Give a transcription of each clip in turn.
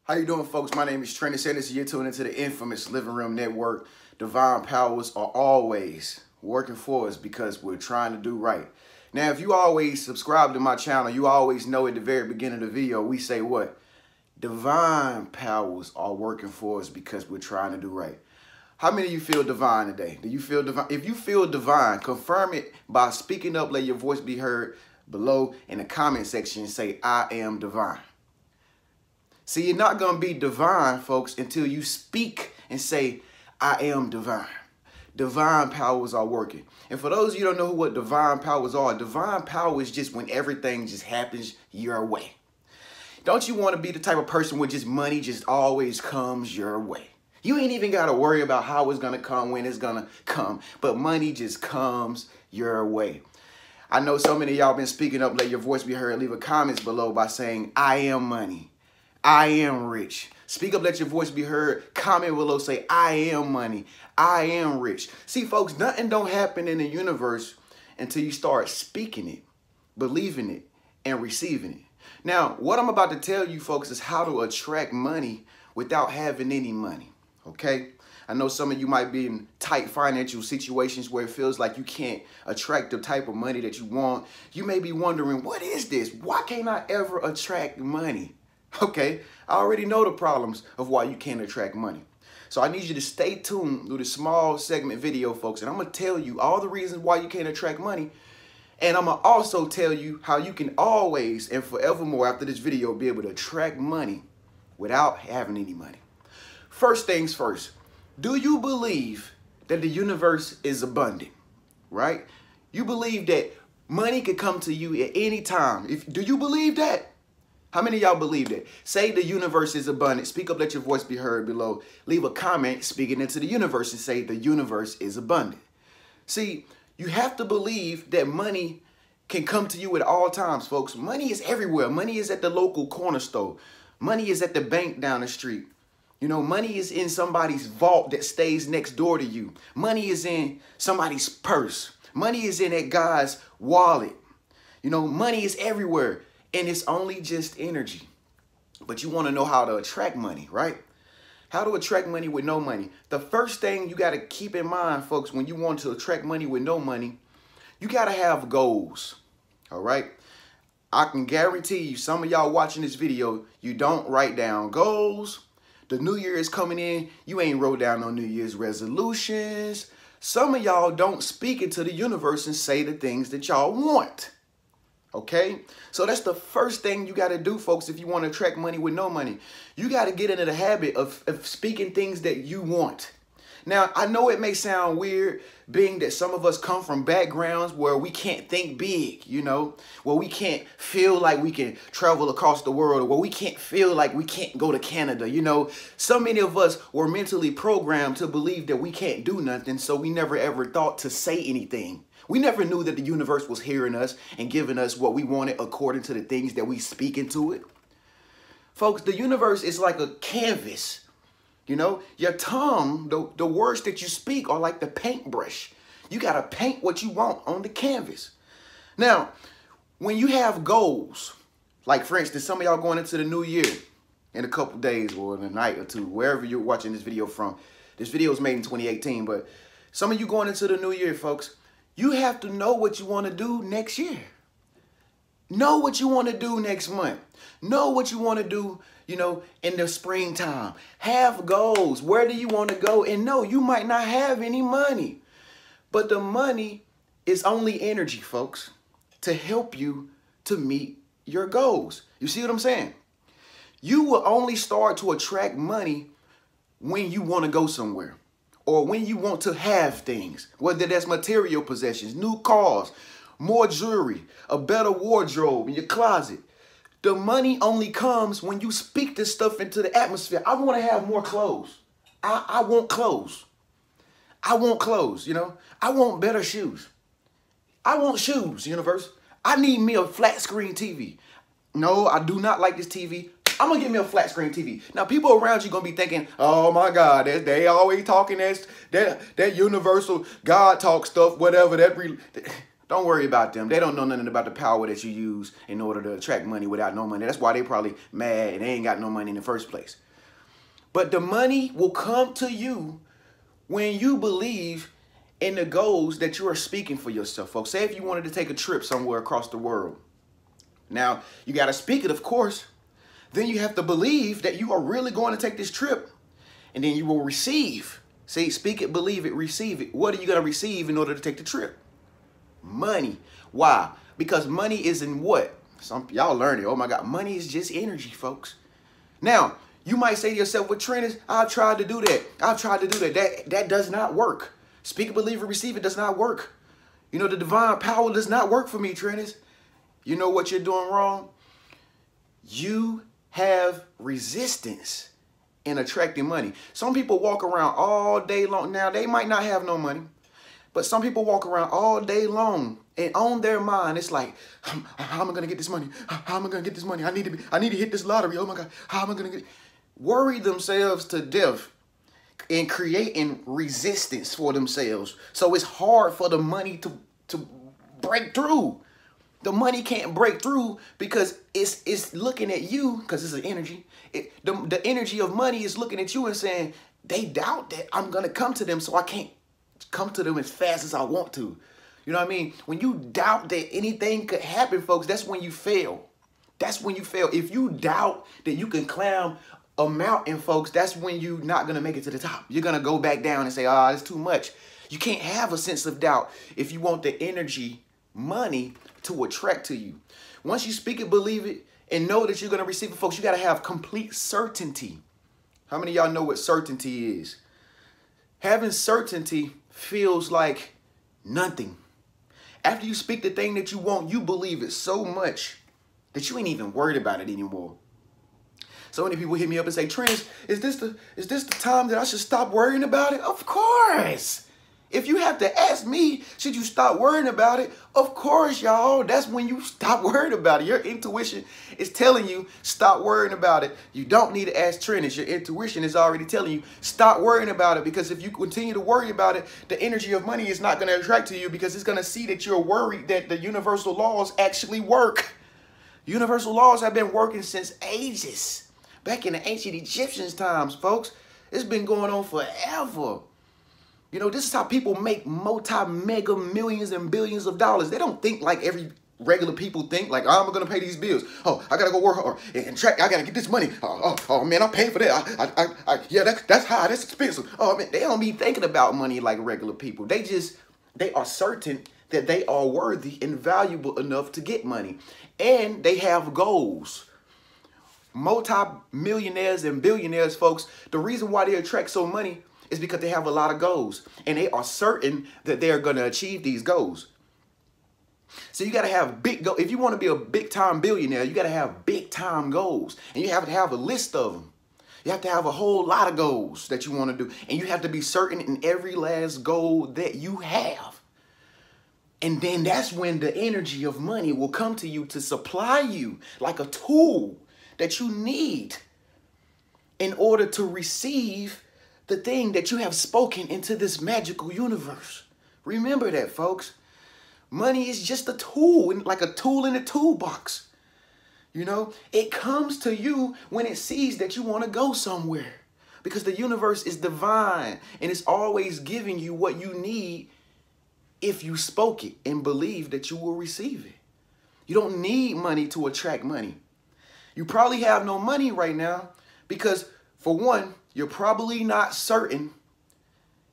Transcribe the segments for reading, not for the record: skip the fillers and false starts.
How you doing, folks? My name is Trent Sanders. You're tuning into the infamous Living Room Network. Divine powers are always working for us because we're trying to do right. Now, if you always subscribe to my channel, you always know at the very beginning of the video, we say what? Divine powers are working for us because we're trying to do right. How many of you feel divine today? Do you feel divine? If you feel divine, confirm it by speaking up. Let your voice be heard below in the comment section and say, I am divine. See, you're not going to be divine, folks, until you speak and say, I am divine. Divine powers are working. And for those of you who don't know what divine powers are, divine power is just when everything just happens your way. Don't you want to be the type of person where just money just always comes your way? You ain't even got to worry about how it's going to come, when it's going to come, but money just comes your way. I know so many of y'all been speaking up. Let your voice be heard. Leave a comments below by saying, I am money. I am rich. Speak up, let your voice be heard. Comment below, say, I am money. I am rich. See, folks, nothing don't happen in the universe until you start speaking it, believing it, and receiving it. Now, what I'm about to tell you, folks, is how to attract money without having any money, okay? I know some of you might be in tight financial situations where it feels like you can't attract the type of money that you want. You may be wondering, what is this? Why can't I ever attract money? Okay, I already know the problems of why you can't attract money. So I need you to stay tuned through the small segment video, folks. And I'm going to tell you all the reasons why you can't attract money. And I'm going to also tell you how you can always and forevermore after this video be able to attract money without having any money. First things first, do you believe that the universe is abundant, right? You believe that money could come to you at any time. Do you believe that? How many of y'all believe that? Say the universe is abundant. Speak up, let your voice be heard below. Leave a comment speaking into the universe and say the universe is abundant. See, you have to believe that money can come to you at all times, folks. Money is everywhere. Money is at the local corner store. Money is at the bank down the street. You know, money is in somebody's vault that stays next door to you. Money is in somebody's purse. Money is in that guy's wallet. You know, money is everywhere. And it's only just energy. But you want to know how to attract money, right? How to attract money with no money. The first thing you got to keep in mind, folks, when you want to attract money with no money, you got to have goals, all right? I can guarantee you, some of y'all watching this video, you don't write down goals. The new year is coming in. You ain't wrote down no New Year's resolutions. Some of y'all don't speak into the universe and say the things that y'all want. Okay, so that's the first thing you got to do, folks, if you want to attract money with no money. You got to get into the habit of speaking things that you want. Now, I know it may sound weird, being that some of us come from backgrounds where we can't think big, you know, where we can't feel like we can travel across the world, or where we can't feel like we can't go to Canada. You know, so many of us were mentally programmed to believe that we can't do nothing, so we never ever thought to say anything. We never knew that the universe was hearing us and giving us what we wanted according to the things that we speak into it. Folks, the universe is like a canvas. You know, your tongue, the words that you speak are like the paintbrush. You got to paint what you want on the canvas. Now, when you have goals, like for instance, some of y'all going into the new year in a couple days or in a night or two, wherever you're watching this video from. This video was made in 2018, but some of you going into the new year, folks, you have to know what you want to do next year. Know what you want to do next month. Know what you want to do, you know, in the springtime. Have goals. Where do you want to go? And no, you might not have any money. But the money is only energy, folks, to help you to meet your goals. You see what I'm saying? You will only start to attract money when you want to go somewhere. Or when you want to have things, whether that's material possessions, new cars, more jewelry, a better wardrobe in your closet. The money only comes when you speak this stuff into the atmosphere. I want to have more clothes. I want clothes. I want clothes, you know. I want better shoes. I want shoes, universe. I need me a flat screen TV. No, I do not like this TV. I'm going to get me a flat screen TV. Now, people around you going to be thinking, oh, my God, they always talking that universal God talk stuff, whatever. Don't worry about them. They don't know nothing about the power that you use in order to attract money without no money. That's why they probably mad and they ain't got no money in the first place. But the money will come to you when you believe in the goals that you are speaking for yourself, folks. Say if you wanted to take a trip somewhere across the world. Now, you got to speak it, of course. Then you have to believe that you are really going to take this trip. And then you will receive. See, speak it, believe it, receive it. What are you going to receive in order to take the trip? Money. Why? Because money is in what? Some y'all learn it. Oh my God. Money is just energy, folks. Now, you might say to yourself, well, Trennis, I've tried to do that. I've tried to do that. That does not work. Speak it, believe it, receive it does not work. You know, the divine power does not work for me, Trennis. You know what you're doing wrong? You have resistance in attracting money. Some people walk around all day long. Now, they might not have no money. But some people walk around all day long and on their mind, it's like, how am I going to get this money? How am I going to get this money? I need to hit this lottery. Oh my God. How am I going to get? Worry themselves to death and creating resistance for themselves. So it's hard for the money to break through. The money can't break through because it's looking at you because it's an energy. The energy of money is looking at you and saying, they doubt that I'm going to come to them, so I can't come to them as fast as I want to. You know what I mean? When you doubt that anything could happen, folks, that's when you fail. That's when you fail. If you doubt that you can climb a mountain, folks, that's when you're not going to make it to the top. You're going to go back down and say, ah, it's too much. You can't have a sense of doubt if you want the energy, money, to attract to you. Once you speak it, believe it, and know that you're going to receive it, folks, you got to have complete certainty. How many of y'all know what certainty is? Having certainty feels like nothing. After you speak the thing that you want, you believe it so much that you ain't even worried about it anymore. So many people hit me up and say, Trennis, is this the time that I should stop worrying about it? Of course. If you have to ask me, should you stop worrying about it? Of course, y'all. That's when you stop worrying about it. Your intuition is telling you, stop worrying about it. You don't need to ask Trennis. Your intuition is already telling you, stop worrying about it. Because if you continue to worry about it, the energy of money is not going to attract to you because it's going to see that you're worried that the universal laws actually work. Universal laws have been working since ages. Back in the ancient Egyptians times, folks. It's been going on forever. You know, this is how people make multi-mega millions and billions of dollars. They don't think like every regular people think, like, oh, I'm going to pay these bills. Oh, I got to go work and track. I got to get this money. Oh, man, I'm paying for that. Yeah, that's high. That's expensive. Oh, man, they don't be thinking about money like regular people. They are certain that they are worthy and valuable enough to get money. And they have goals. Multi-millionaires and billionaires, folks, the reason why they attract so money is because they have a lot of goals and they are certain that they're going to achieve these goals. So you got to have big goals. If you want to be a big time billionaire, you got to have big time goals and you have to have a list of them. You have to have a whole lot of goals that you want to do. And you have to be certain in every last goal that you have. And then that's when the energy of money will come to you to supply you like a tool that you need in order to receive the thing that you have spoken into this magical universe. Remember that, folks. Money is just a tool, like a tool in a toolbox. You know, it comes to you when it sees that you want to go somewhere because the universe is divine and it's always giving you what you need if you spoke it and believe that you will receive it. You don't need money to attract money. You probably have no money right now because, for one, you're probably not certain.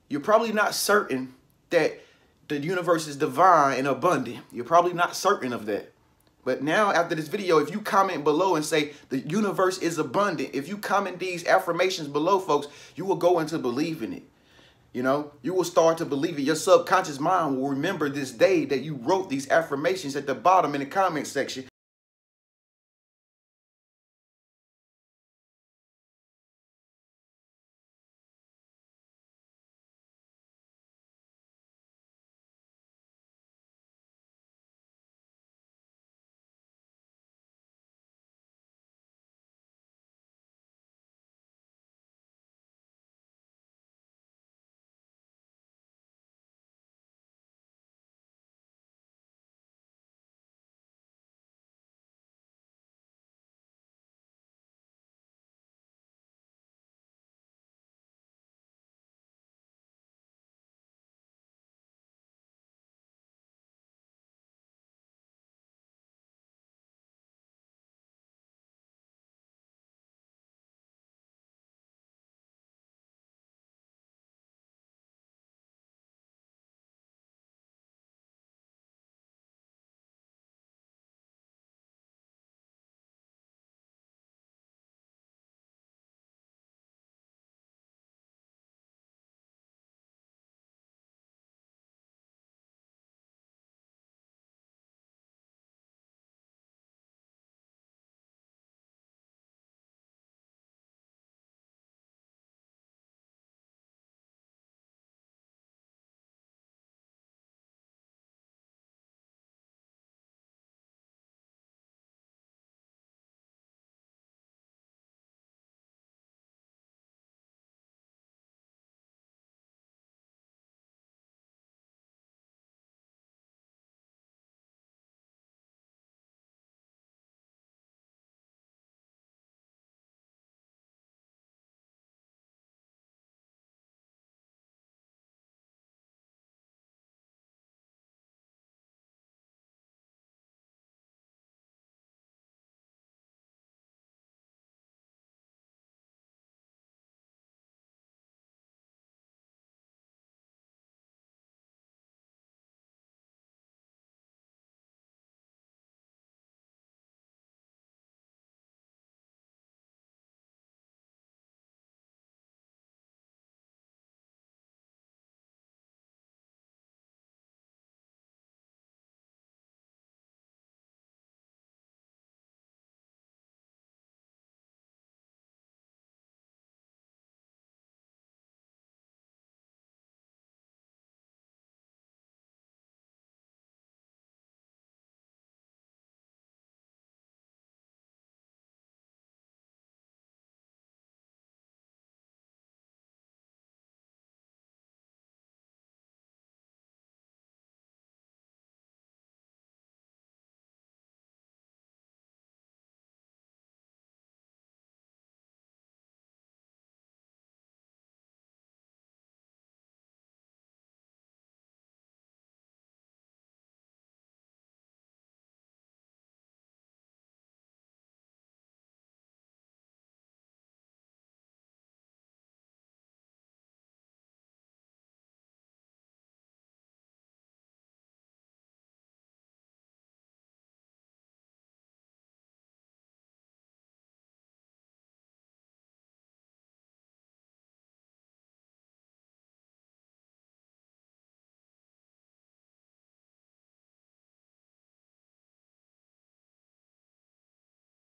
You're probably not certain that the universe is divine and abundant. You're probably not certain of that. But now, after this video, if you comment below and say the universe is abundant, if you comment these affirmations below, folks, you will go into believing it. You know, you will start to believe it. Your subconscious mind will remember this day that you wrote these affirmations at the bottom in the comment section.